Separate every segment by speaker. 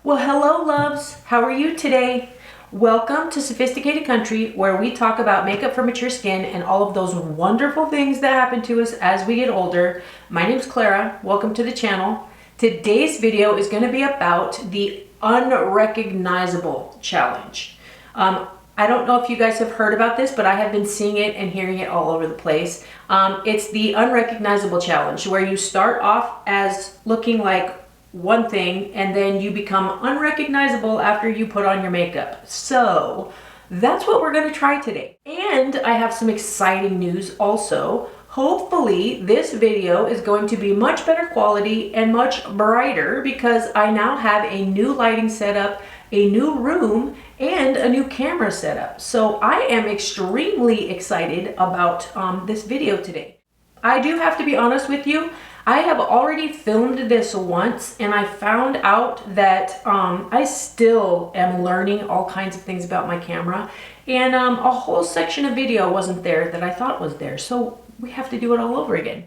Speaker 1: Well, hello loves, how are you today? Welcome to Sophisticated Country, where we talk about makeup for mature skin and all of those wonderful things that happen to us as we get older. My name's Clara, welcome to the channel. Today's video is going to be about the unrecognizable challenge. I don't know if you guys have heard about this, but I have been seeing it and hearing it all over the place. It's the unrecognizable challenge, where you start off as looking like one thing and then you become unrecognizable after you put on your makeup. So that's what we're going to try today. And I have some exciting news also. Hopefully this video is going to be much better quality and much brighter because I now have a new lighting setup, a new room, and a new camera setup. So I am extremely excited about this video today. I do have to be honest with you. I have already filmed this once and I found out that I still am learning all kinds of things about my camera, and a whole section of video wasn't there that I thought was there. So we have to do it all over again.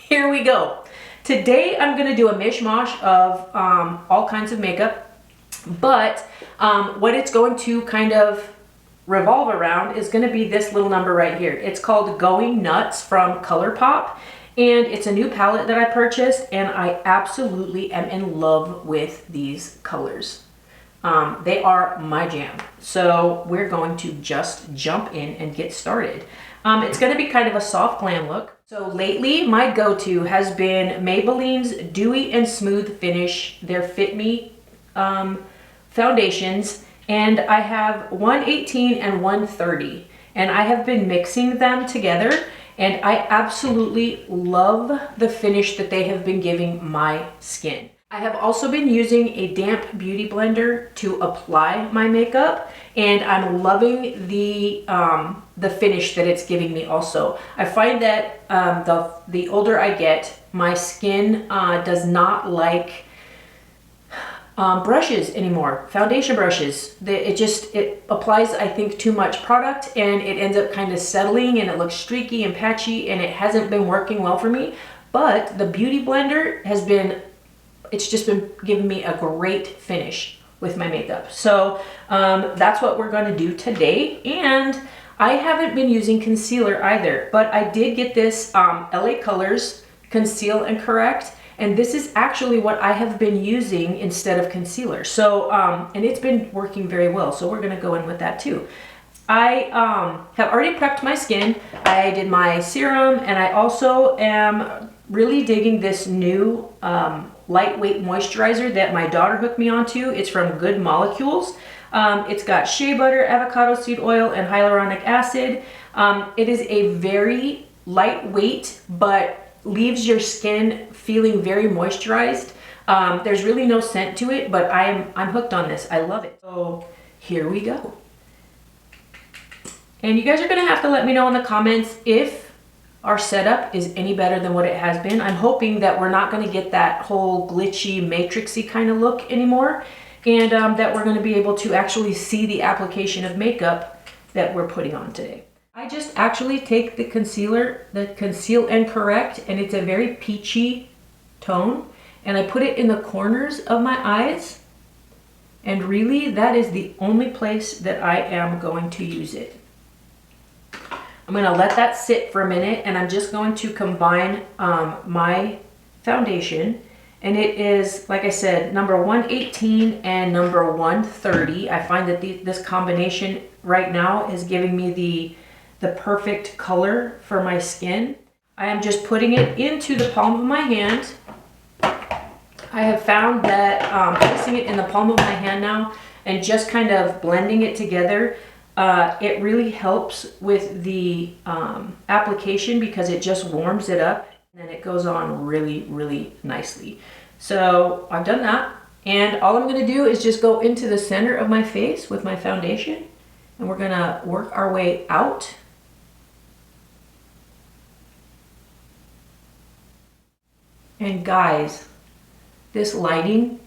Speaker 1: Here we go. Today I'm going to do a mishmash of all kinds of makeup, but what it's going to kind of revolve around is going to be this little number right here. It's called Going Nuts from ColourPop. And it's a new palette that I purchased, and I absolutely am in love with these colors. They are my jam. So we're going to just jump in and get started. It's going to be kind of a soft glam look. So lately, my go-to has been Maybelline's Dewy and Smooth Finish, their Fit Me foundations. And I have 118 and 130. And I have been mixing them together. And I absolutely love the finish that they have been giving my skin. I have also been using a damp beauty blender to apply my makeup, and I'm loving the finish that it's giving me also. I find that the older I get, my skin does not like brushes anymore, foundation brushes. It applies, I think, too much product, and it ends up kind of settling and it looks streaky and patchy, and it hasn't been working well for me. But the beauty blender it's just been giving me a great finish with my makeup. So that's what we're going to do today. And I haven't been using concealer either, but I did get this LA Colors Conceal and Correct. And this is actually what I have been using instead of concealer. So, and it's been working very well. So we're gonna go in with that too. I have already prepped my skin. I did my serum, and I also am really digging this new lightweight moisturizer that my daughter hooked me onto. It's from Good Molecules. It's got shea butter, avocado seed oil, and hyaluronic acid. It is a very lightweight, but leaves your skin feeling very moisturized. There's really no scent to it, but I'm hooked on this. I love it. So here we go. And you guys are gonna have to let me know in the comments if our setup is any better than what it has been. I'm hoping that we're not gonna get that whole glitchy, matrixy kind of look anymore, and that we're gonna be able to actually see the application of makeup that we're putting on today. I just actually take the concealer, the Conceal and Correct, and it's a very peachy tone, and I put it in the corners of my eyes, and really that is the only place that I am going to use it. I'm going to let that sit for a minute, and I'm just going to combine my foundation, and it is, like I said, number 118 and number 130. I find that this combination right now is giving me the perfect color for my skin. I am just putting it into the palm of my hand. I have found that placing it in the palm of my hand now and just kind of blending it together, it really helps with the application because it just warms it up and it goes on really, really nicely. So I've done that, and all I'm gonna do is just go into the center of my face with my foundation, and we're gonna work our way out. And guys, this lighting,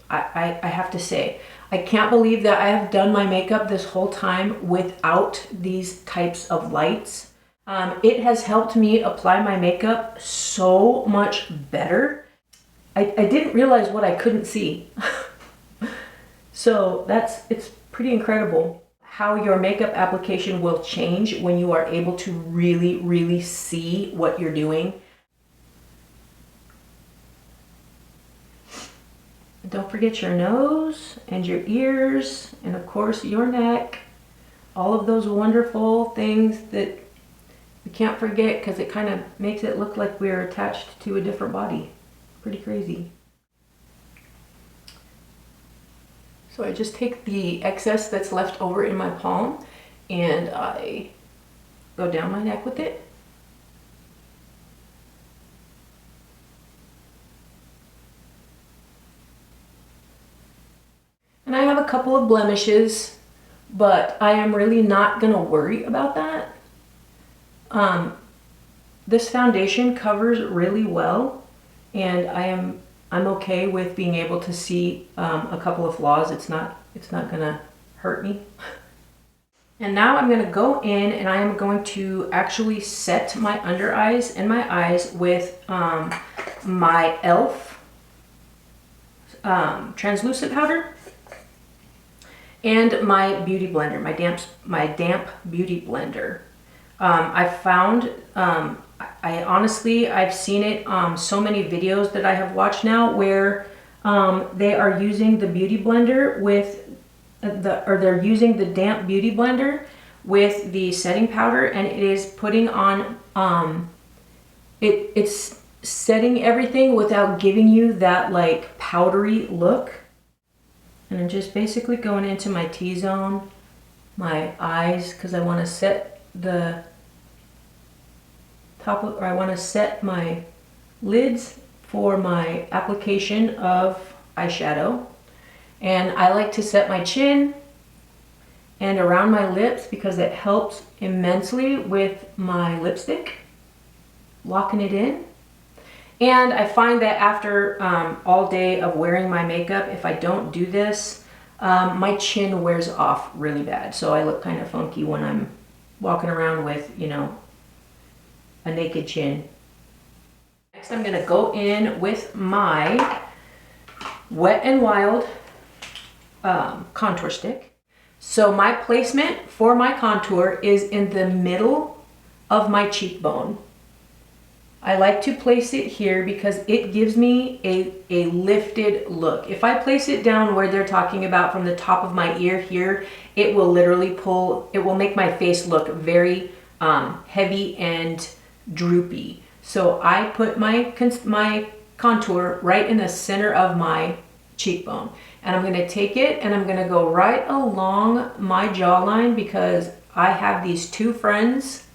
Speaker 1: I have to say, I can't believe that I have done my makeup this whole time without these types of lights. It has helped me apply my makeup so much better. I didn't realize what I couldn't see. So it's pretty incredible how your makeup application will change when you are able to really, really see what you're doing. Don't forget your nose and your ears and of course your neck. All of those wonderful things that we can't forget because it kind of makes it look like we're attached to a different body. Pretty crazy. So I just take the excess that's left over in my palm and I go down my neck with it. And I have a couple of blemishes, but I am really not gonna worry about that. This foundation covers really well, and I'm okay with being able to see a couple of flaws. It's not gonna hurt me. And now I'm gonna go in and I am going to actually set my under eyes and my eyes with my e.l.f. Translucent powder and my beauty blender, my damp beauty blender. I found, I've seen it so many videos that I have watched now where they are using the beauty blender with they're using the damp beauty blender with the setting powder, and it is putting on, it's setting everything without giving you that like powdery look. And I'm just basically going into my T-zone, my eyes, because I want to set the top of, or I want to set my lids for my application of eyeshadow. And I like to set my chin and around my lips because it helps immensely with my lipstick, locking it in. And I find that after all day of wearing my makeup, if I don't do this, my chin wears off really bad. So I look kind of funky when I'm walking around with, you know, a naked chin. Next, I'm gonna go in with my Wet n Wild contour stick. So my placement for my contour is in the middle of my cheekbone. I like to place it here because it gives me a lifted look. If I place it down where they're talking about from the top of my ear here, it will literally pull, it will make my face look very heavy and droopy. So I put my contour right in the center of my cheekbone. And I'm gonna take it and I'm gonna go right along my jawline because I have these two friends,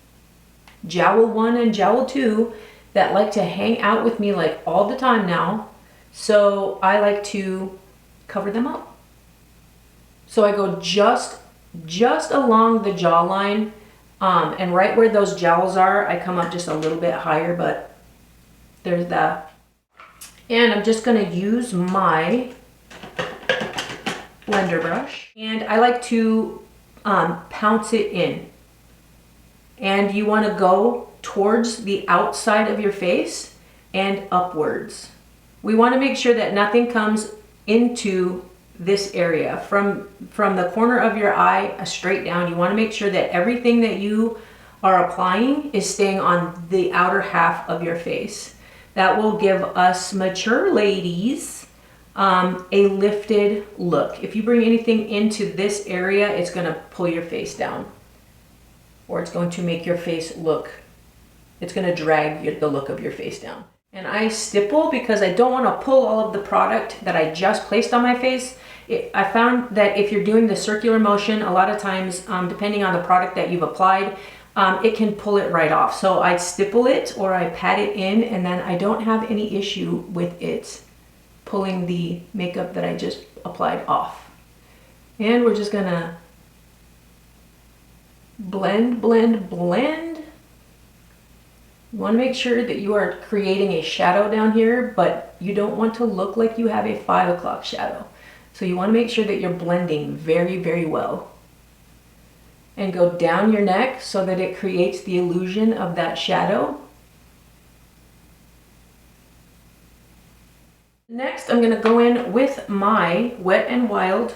Speaker 1: Jowl 1 and Jowl 2, that like to hang out with me like all the time now. So I like to cover them up. So I go just along the jawline, and right where those jowls are, I come up just a little bit higher, but there's that. And I'm just gonna use my blender brush, and I like to pounce it in. And you wanna go towards the outside of your face and upwards. We want to make sure that nothing comes into this area from the corner of your eye straight down. You want to make sure that everything that you are applying is staying on the outer half of your face. That will give us mature ladies a lifted look. If you bring anything into this area, it's going to pull your face down, or it's going to make your face look, it's going to drag the look of your face down. And I stipple because I don't want to pull all of the product that I just placed on my face. I found that if you're doing the circular motion, a lot of times, depending on the product that you've applied, it can pull it right off. So I stipple it or I pat it in, and then I don't have any issue with it pulling the makeup that I just applied off. And we're just going to blend, blend, blend. You want to make sure that you are creating a shadow down here, but you don't want to look like you have a 5 o'clock shadow. So you want to make sure that you're blending very, very well. And go down your neck so that it creates the illusion of that shadow. Next, I'm gonna go in with my Wet n Wild.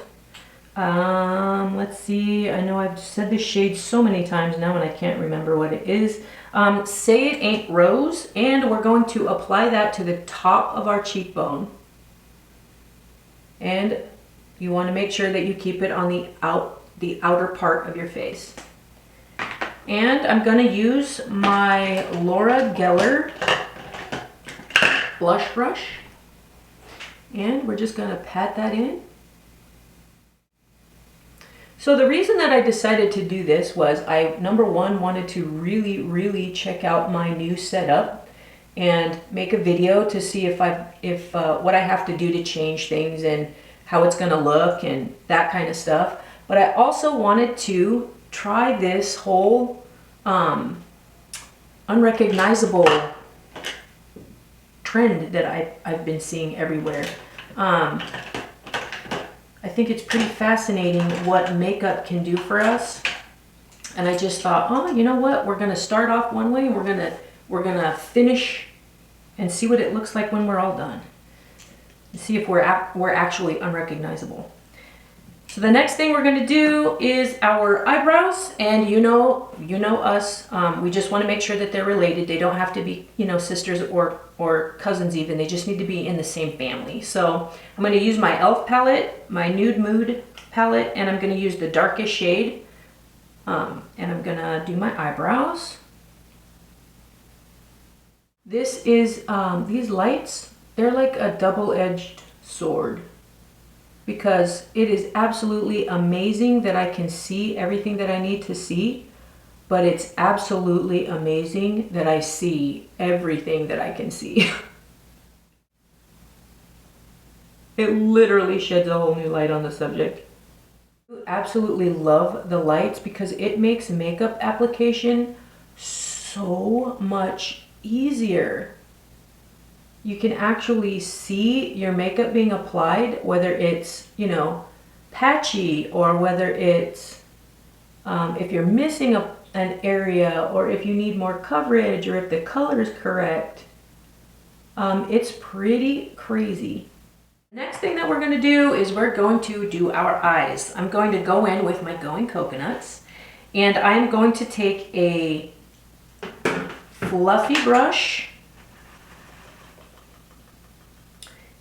Speaker 1: Let's see, I know I've said this shade so many times now and I can't remember what it is. Say It Ain't Rose, and we're going to apply that to the top of our cheekbone. And you want to make sure that you keep it on the outer part of your face. And I'm going to use my Laura Geller blush brush, and we're just going to pat that in. So the reason that I decided to do this was I, number one, wanted to really check out my new setup and make a video to see if what I have to do to change things and how it's going to look and that kind of stuff. But I also wanted to try this whole unrecognizable trend that I've been seeing everywhere. I think it's pretty fascinating what makeup can do for us. And I just thought, oh, you know what? We're going to start off one way and we're gonna finish and see what it looks like when we're all done. See if we're actually unrecognizable. So the next thing we're going to do is our eyebrows, and you know us. We just want to make sure that they're related. They don't have to be, sisters or cousins even. They just need to be in the same family. So I'm going to use my e.l.f. palette, my Nude Mood palette, and I'm going to use the darkest shade. And I'm going to do my eyebrows. This is these lights. They're like a double-edged sword, because it is absolutely amazing that I can see everything that I need to see, but it's absolutely amazing that I see everything that I can see. It literally sheds a whole new light on the subject. I absolutely love the lights because it makes makeup application so much easier. You can actually see your makeup being applied, whether it's, patchy, or whether it's, if you're missing an area, or if you need more coverage, or if the color is correct. It's pretty crazy. Next thing that we're going to do is we're going to do our eyes. I'm going to go in with my Going Coconuts, and I'm going to take a fluffy brush.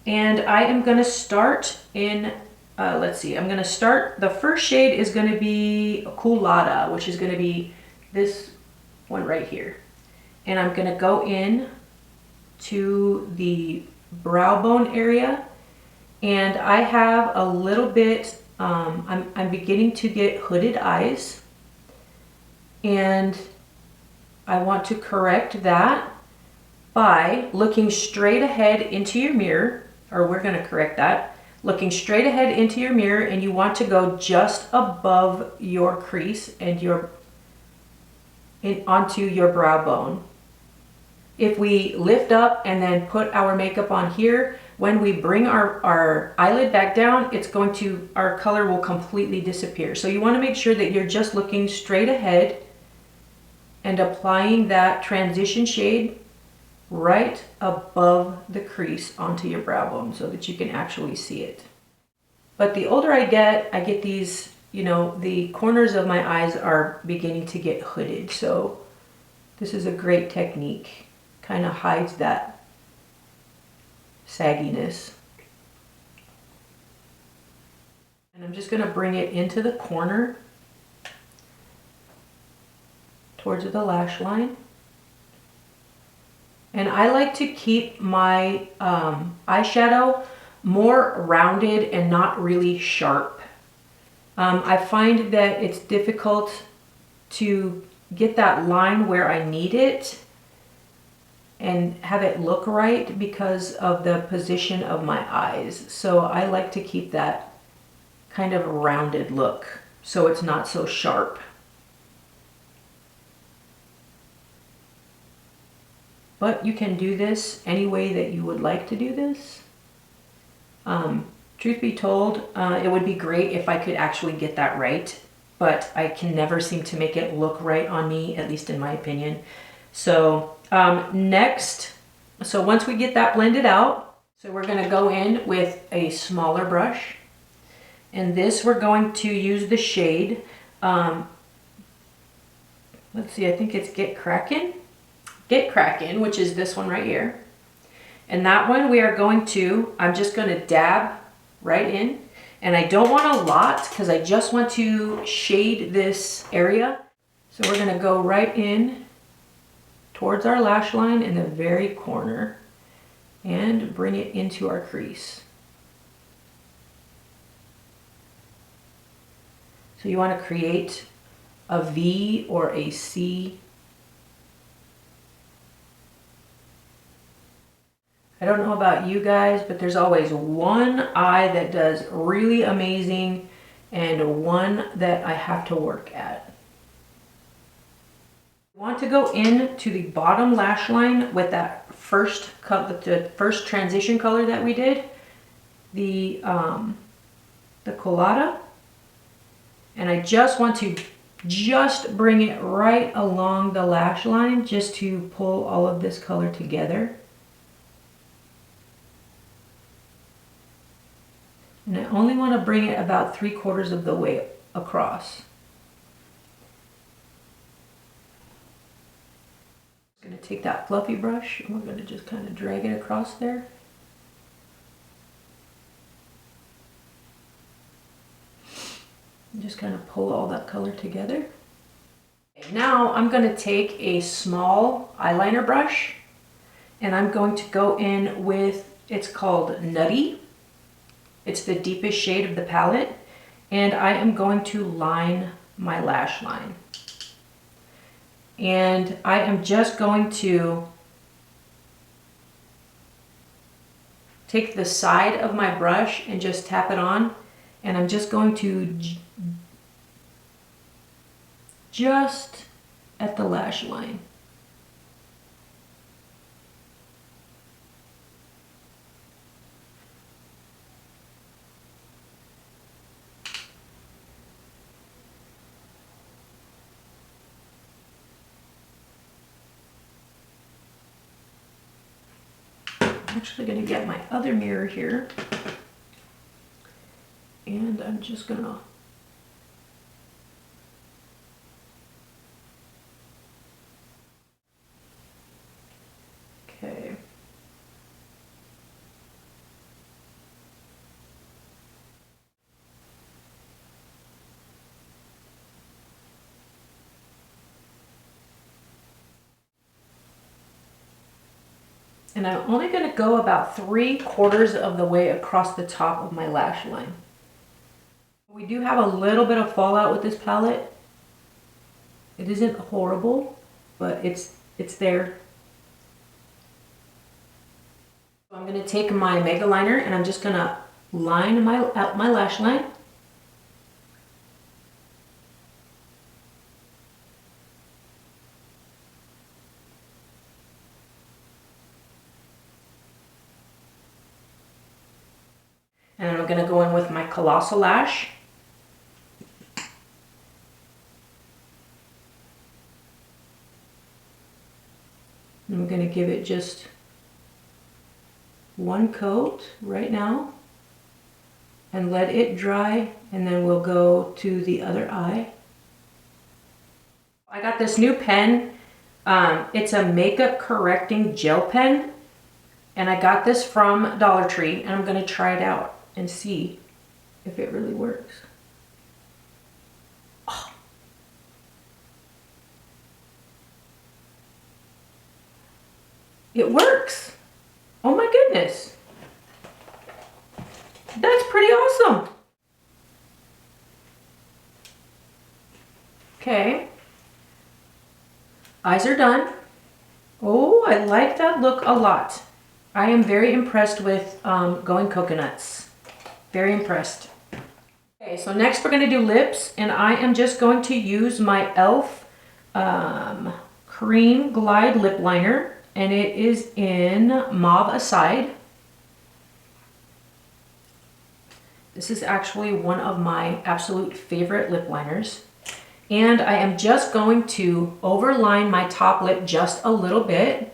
Speaker 1: And I am going to start in, let's see, I'm going to start, the first shade is going to be Culotta, which is going to be this one right here. And I'm going to go in to the brow bone area. And I have a little bit, I'm beginning to get hooded eyes. And I want to correct that by looking straight ahead into your mirror. Or we're going to correct that, looking straight ahead into your mirror, and you want to go just above your crease and onto your brow bone. If we lift up and then put our makeup on here, when we bring our eyelid back down, our color will completely disappear. So you want to make sure that you're just looking straight ahead and applying that transition shade right above the crease onto your brow bone so that you can actually see it. But the older I get these, the corners of my eyes are beginning to get hooded. So this is a great technique. Kind of hides that sagginess. And I'm just going to bring it into the corner towards the lash line. And I like to keep my eyeshadow more rounded and not really sharp. I find that it's difficult to get that line where I need it and have it look right because of the position of my eyes. So I like to keep that kind of rounded look so it's not so sharp. But you can do this any way that you would like to do this. Truth be told, it would be great if I could actually get that right, but I can never seem to make it look right on me, at least in my opinion. So next, once we get that blended out, So we're going to go in with a smaller brush, and this we're going to use the shade, let's see, I think it's Get Crackin', which is this one right here. And that one we are going to, I'm just going to dab right in, and I don't want a lot because I just want to shade this area. So we're going to go right in towards our lash line in the very corner and bring it into our crease. So you want to create a V or a C. I don't know about you guys, but there's always one eye that does really amazing and one that I have to work at. I want to go into the bottom lash line with that first transition color that we did, the colada, and I just want to bring it right along the lash line just to pull all of this color together. And I only want to bring it about 3/4 of the way across. I'm going to take that fluffy brush and we're going to just kind of drag it across there. And just kind of pull all that color together. Now I'm going to take a small eyeliner brush and I'm going to go in with, it's called Nutty. It's the deepest shade of the palette, and I am going to line my lash line. And I am just going to take the side of my brush and just tap it on, and I'm just going to just at the lash line. I'm actually going to get my other mirror here, and I'm just going to okay. And I'm only going to go about 3/4 of the way across the top of my lash line. We do have a little bit of fallout with this palette. It isn't horrible, but it's there. So I'm going to take my Mega Liner and I'm just going to line out my lash line. And I'm going to go in with my Colossal Lash. And I'm going to give it just one coat right now and let it dry, and then we'll go to the other eye. I got this new pen. It's a makeup correcting gel pen, and I got this from Dollar Tree, and I'm going to try it out and see if it really works. Oh. It works. Oh my goodness. That's pretty awesome. Okay. Eyes are done. Oh, I like that look a lot. I am very impressed with Going Coconuts. Very impressed. Okay, so next we're going to do lips, and I am just going to use my e.l.f. Cream Glide Lip Liner, and it is in Mauve Aside. This is actually one of my absolute favorite lip liners. And I am just going to overline my top lip just a little bit.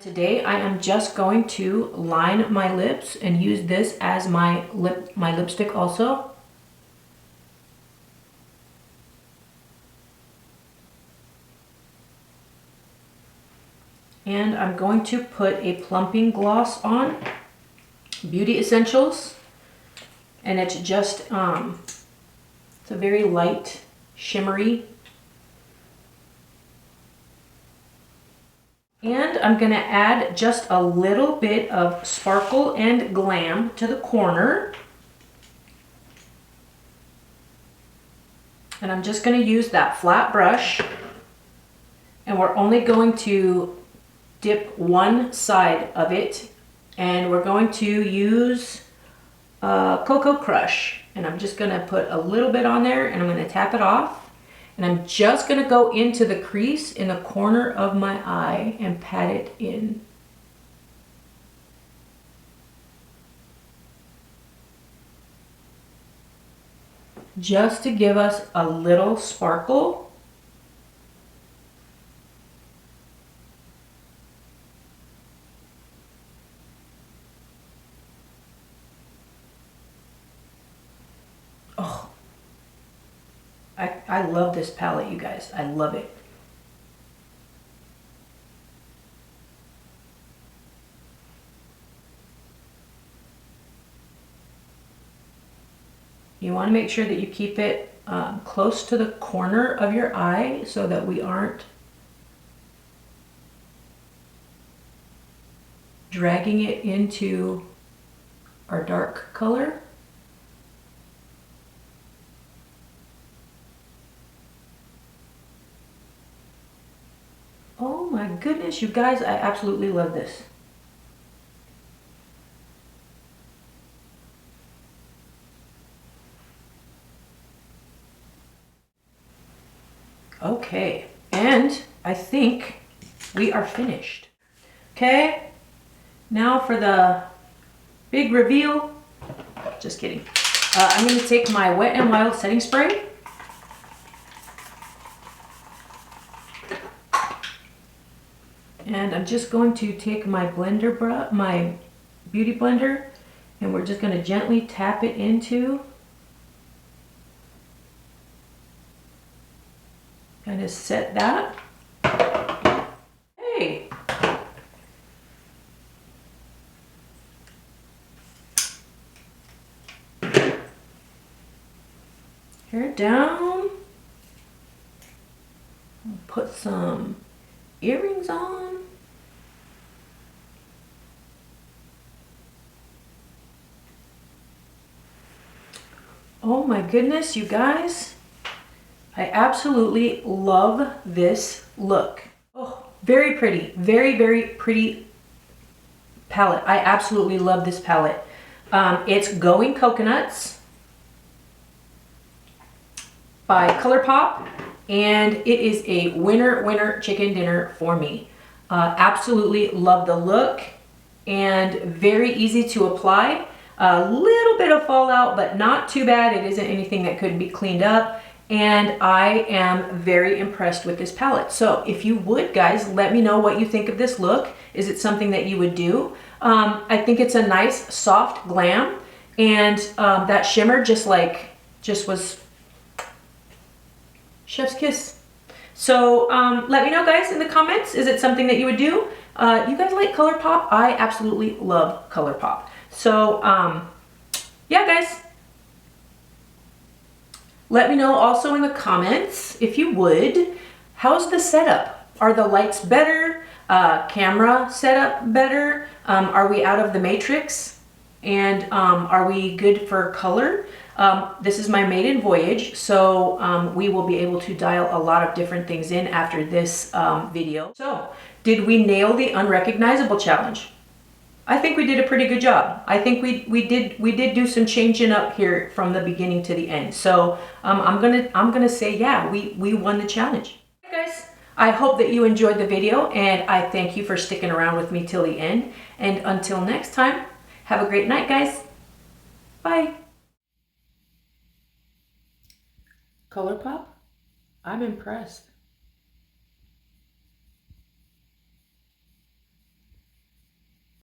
Speaker 1: Today I am just going to line my lips and use this as my lipstick also. And I'm going to put a plumping gloss on, Beauty Essentials, and it's just it's a very light, shimmery. And I'm gonna add just a little bit of Sparkle and Glam to the corner. And I'm just gonna use that flat brush, and we're only going to dip one side of it, and we're going to use Cocoa Crush. And I'm just gonna put a little bit on there, and I'm gonna tap it off. And I'm just gonna go into the crease in the corner of my eye and pat it in. Just to give us a little sparkle. Oh, I love this palette, you guys. I love it. You want to make sure that you keep it close to the corner of your eye so that we aren't dragging it into our dark color. Oh my goodness, you guys, I absolutely love this. Okay, and I think we are finished. Okay, now for the big reveal. Just kidding. I'm going to take my Wet n Wild setting spray. And I'm just going to take my blender, my beauty blender, and we're just going to gently tap it into. Kind of set that. Hey. Hair down. Put some earrings on. Oh my goodness, you guys. I absolutely love this look. Oh, very pretty. Very, very pretty palette. I absolutely love this palette. It's Going Coconuts by ColourPop, and it is a winner chicken dinner for me. Absolutely love the look, and very easy to apply. A little bit of fallout, but not too bad. It isn't anything that couldn't be cleaned up. And I am very impressed with this palette. So if you would, guys, let me know what you think of this look. Is it something that you would do? I think it's a nice, soft glam. And that shimmer just was chef's kiss. So let me know, guys, in the comments. Is it something that you would do? You guys like ColourPop? I absolutely love ColourPop. So yeah, guys. Let me know also in the comments, if you would, how's the setup? Are the lights better? Camera setup better? Are we out of the matrix? And are we good for color? This is my maiden voyage, so we will be able to dial a lot of different things in after this video. So, did we nail the unrecognizable challenge? I think we did a pretty good job. I think we did do some changing up here from the beginning to the end. So I'm gonna say, yeah, we won the challenge. Hey guys, I hope that you enjoyed the video, and I thank you for sticking around with me till the end. And until next time, have a great night, guys. Bye. ColourPop, I'm impressed.